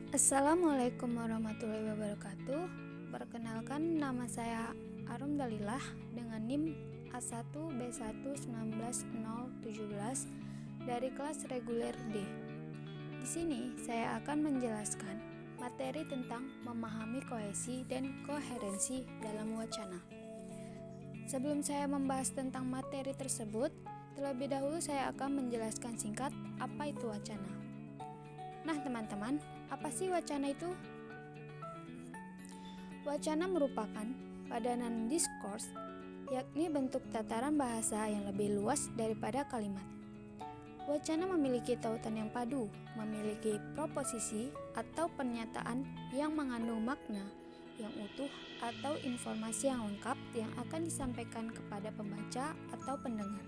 Assalamualaikum warahmatullahi wabarakatuh. Perkenalkan, nama saya Arum Dalilah dengan NIM A1B1190017 dari kelas reguler D. Di sini saya akan menjelaskan materi tentang memahami kohesi dan koherensi dalam wacana. Sebelum saya membahas tentang materi tersebut, terlebih dahulu saya akan menjelaskan singkat apa itu wacana. Nah teman-teman, apa sih wacana itu? Wacana merupakan padanan diskurs, yakni bentuk tataran bahasa yang lebih luas daripada kalimat. Wacana memiliki tautan yang padu, memiliki proposisi atau pernyataan yang mengandung makna yang utuh atau informasi yang lengkap yang akan disampaikan kepada pembaca atau pendengar.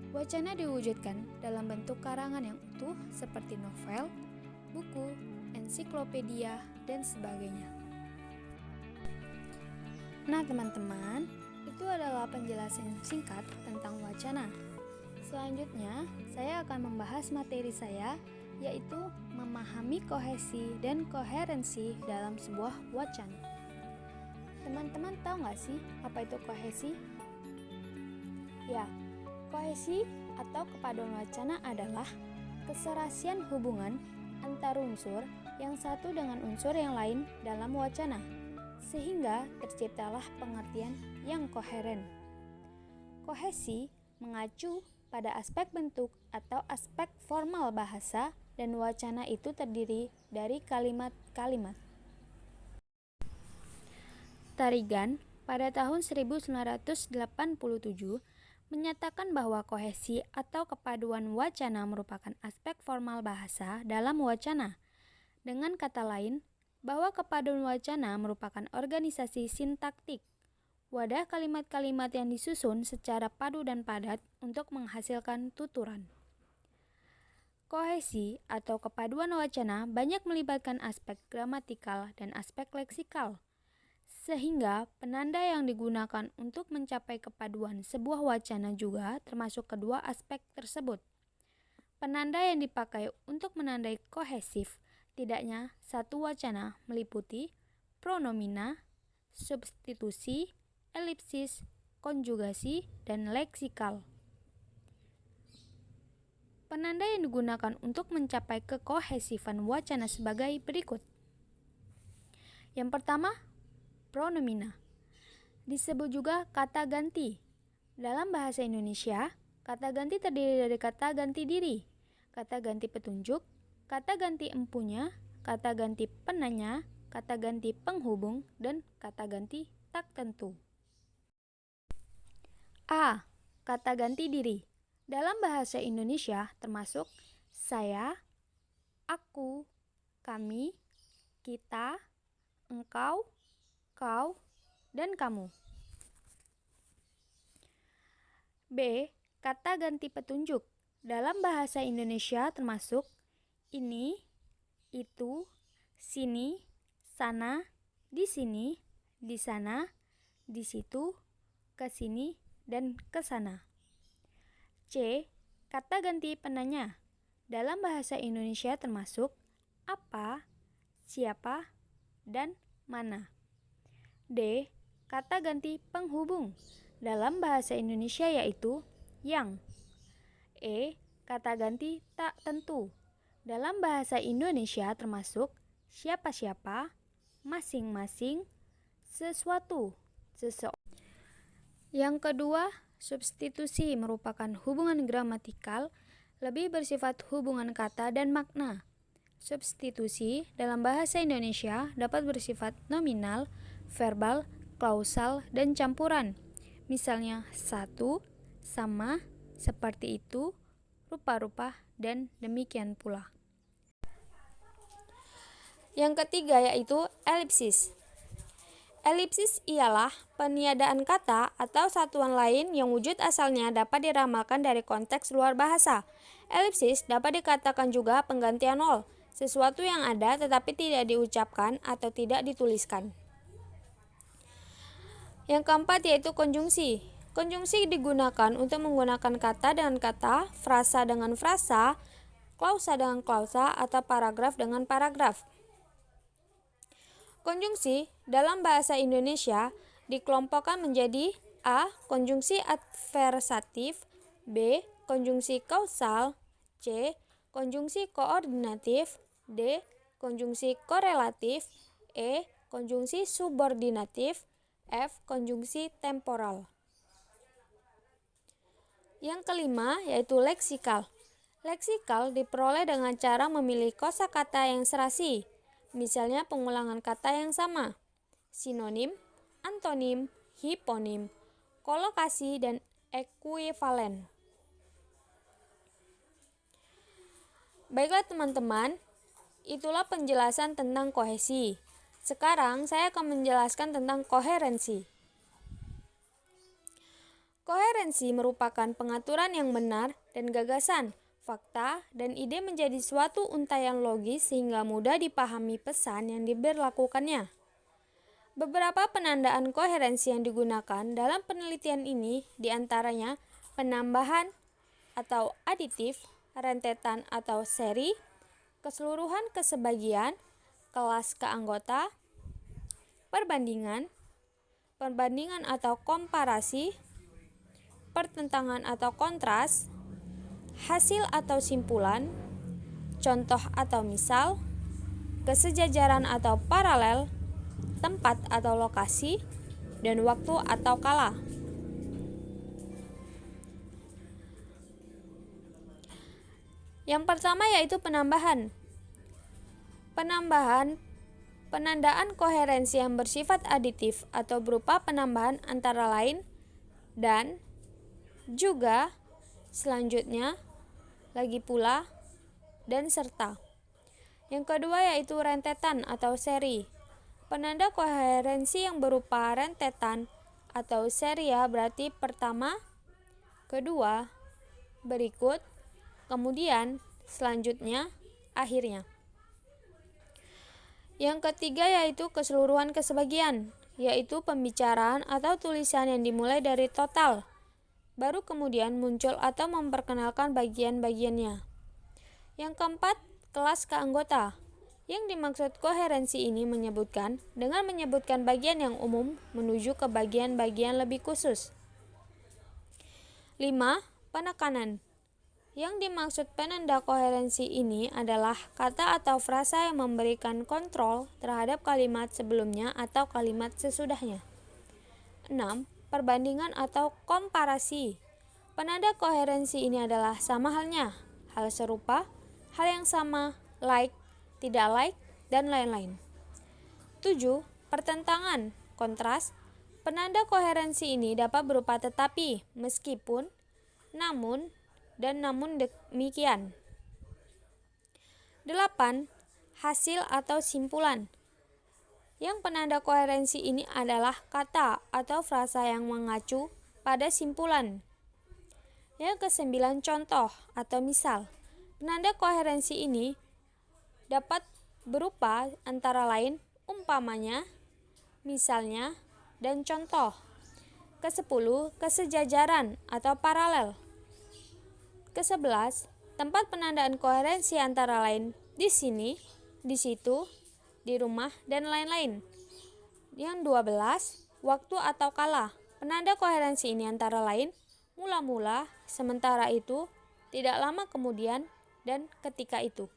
Wacana diwujudkan dalam bentuk karangan yang utuh seperti novel, buku, ensiklopedia, dan sebagainya. Nah teman-teman, itu adalah penjelasan singkat tentang wacana. Selanjutnya, saya akan membahas materi saya, yaitu memahami kohesi dan koherensi dalam sebuah wacana. Teman-teman tahu nggak sih apa itu kohesi? Ya, kohesi atau kepaduan wacana adalah keserasian hubungan antar unsur yang satu dengan unsur yang lain dalam wacana, sehingga terciptalah pengertian yang koheren. Kohesi mengacu pada aspek bentuk atau aspek formal bahasa, dan wacana itu terdiri dari kalimat-kalimat. Tarigan pada tahun 1987 menyatakan bahwa kohesi atau kepaduan wacana merupakan aspek formal bahasa dalam wacana. Dengan kata lain, bahwa kepaduan wacana merupakan organisasi sintaktik, wadah kalimat-kalimat yang disusun secara padu dan padat untuk menghasilkan tuturan. Kohesi atau kepaduan wacana banyak melibatkan aspek gramatikal dan aspek leksikal, sehingga penanda yang digunakan untuk mencapai kepaduan sebuah wacana juga termasuk kedua aspek tersebut. Penanda yang dipakai untuk menandai kohesif tidaknya satu wacana meliputi pronomina, substitusi, elipsis, konjugasi, dan leksikal. Penanda yang digunakan untuk mencapai kekohesifan wacana sebagai berikut. Yang pertama, pronomina. Disebut juga kata ganti. Dalam bahasa Indonesia, kata ganti terdiri dari kata ganti diri, kata ganti petunjuk, kata ganti empunya, kata ganti penanya, kata ganti penghubung, dan kata ganti tak tentu. A. Kata ganti diri. Dalam bahasa Indonesia termasuk saya, aku, kami, kita, engkau, kau, dan kamu. B. Kata ganti petunjuk. Dalam bahasa Indonesia termasuk ini, itu, sini, sana, di sini, di sana, di situ, ke sini, dan ke sana. C. Kata ganti penanya. Dalam bahasa Indonesia termasuk apa, siapa, dan mana. D. Kata ganti penghubung. Dalam bahasa Indonesia yaitu yang. E. Kata ganti tak tentu. Dalam bahasa Indonesia termasuk siapa-siapa, masing-masing, sesuatu, seseorang. Yang kedua, substitusi merupakan hubungan gramatikal, lebih bersifat hubungan kata dan makna. Substitusi dalam bahasa Indonesia dapat bersifat nominal, verbal, klausal, dan campuran. Misalnya satu, sama, seperti itu, rupa-rupa, dan demikian pula. Yang ketiga yaitu elipsis. Elipsis ialah peniadaan kata atau satuan lain yang wujud asalnya dapat diramalkan dari konteks luar bahasa. Elipsis dapat dikatakan juga penggantian nol, sesuatu yang ada tetapi tidak diucapkan atau tidak dituliskan. Yang keempat yaitu konjungsi. Konjungsi digunakan untuk menggunakan kata dengan kata, frasa dengan frasa, klausa dengan klausa, atau paragraf dengan paragraf. Konjungsi dalam bahasa Indonesia dikelompokkan menjadi A. Konjungsi adversatif, B. Konjungsi kausal, C. Konjungsi koordinatif, D. Konjungsi korelatif, E. Konjungsi subordinatif, F. Konjungsi temporal. Yang kelima yaitu leksikal. Leksikal diperoleh dengan cara memilih kosakata yang serasi, misalnya pengulangan kata yang sama, sinonim, antonim, hiponim, kolokasi, dan ekuivalen. Baiklah teman-teman, itulah penjelasan tentang kohesi. Sekarang saya akan menjelaskan tentang koherensi. Koherensi merupakan pengaturan yang benar dan gagasan, fakta, dan ide menjadi suatu untaian logis sehingga mudah dipahami pesan yang diberlakukannya. Beberapa penandaan koherensi yang digunakan dalam penelitian ini diantaranya penambahan atau aditif, rentetan atau seri, keseluruhan kesebagian, kelas keanggota, perbandingan, perbandingan atau komparasi, pertentangan atau kontras, hasil atau simpulan, contoh atau misal, kesejajaran atau paralel, tempat atau lokasi, dan waktu atau kala. Yang pertama yaitu penambahan. Penandaan koherensi yang bersifat aditif atau berupa penambahan antara lain dan, juga, selanjutnya, lagi pula, dan serta. Yang kedua yaitu rentetan atau seri. Penanda koherensi yang berupa rentetan atau seria berarti pertama, kedua, berikut, kemudian, selanjutnya, akhirnya. Yang ketiga yaitu keseluruhan kesebagian, yaitu pembicaraan atau tulisan yang dimulai dari total, baru kemudian muncul atau memperkenalkan bagian-bagiannya. Yang keempat, kelas keanggota. Yang dimaksud koherensi ini menyebutkan dengan menyebutkan bagian yang umum menuju ke bagian-bagian lebih khusus. 5. Penekanan. Yang dimaksud penanda koherensi ini adalah kata atau frasa yang memberikan kontrol terhadap kalimat sebelumnya atau kalimat sesudahnya. 6. Perbandingan atau komparasi. Penanda koherensi ini adalah sama halnya, hal serupa, hal yang sama, like, tidak like, dan lain-lain. 7. Pertentangan, kontras. Penanda koherensi ini dapat berupa tetapi, meskipun, namun, dan namun demikian. 8. Hasil atau simpulan. Yang penanda koherensi ini adalah kata atau frasa yang mengacu pada simpulan. Yang ke-9, contoh atau misal. Penanda koherensi ini dapat berupa antara lain umpamanya, misalnya, dan contoh. Ke-10, kesejajaran atau paralel. Ke-11, tempat penandaan koherensi antara lain di sini, di situ, di rumah, dan lain-lain. Yang 12, waktu atau kala. Penanda koherensi ini antara lain mula-mula, sementara itu, tidak lama kemudian, dan ketika itu.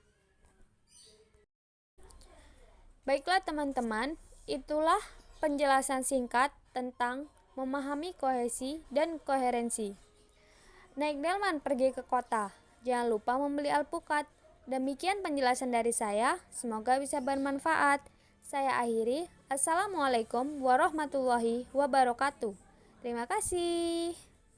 Baiklah teman-teman, itulah penjelasan singkat tentang memahami kohesi dan koherensi. Naik delman pergi ke kota, jangan lupa membeli alpukat. Demikian penjelasan dari saya, semoga bisa bermanfaat. Saya akhiri, Assalamualaikum warahmatullahi wabarakatuh. Terima kasih.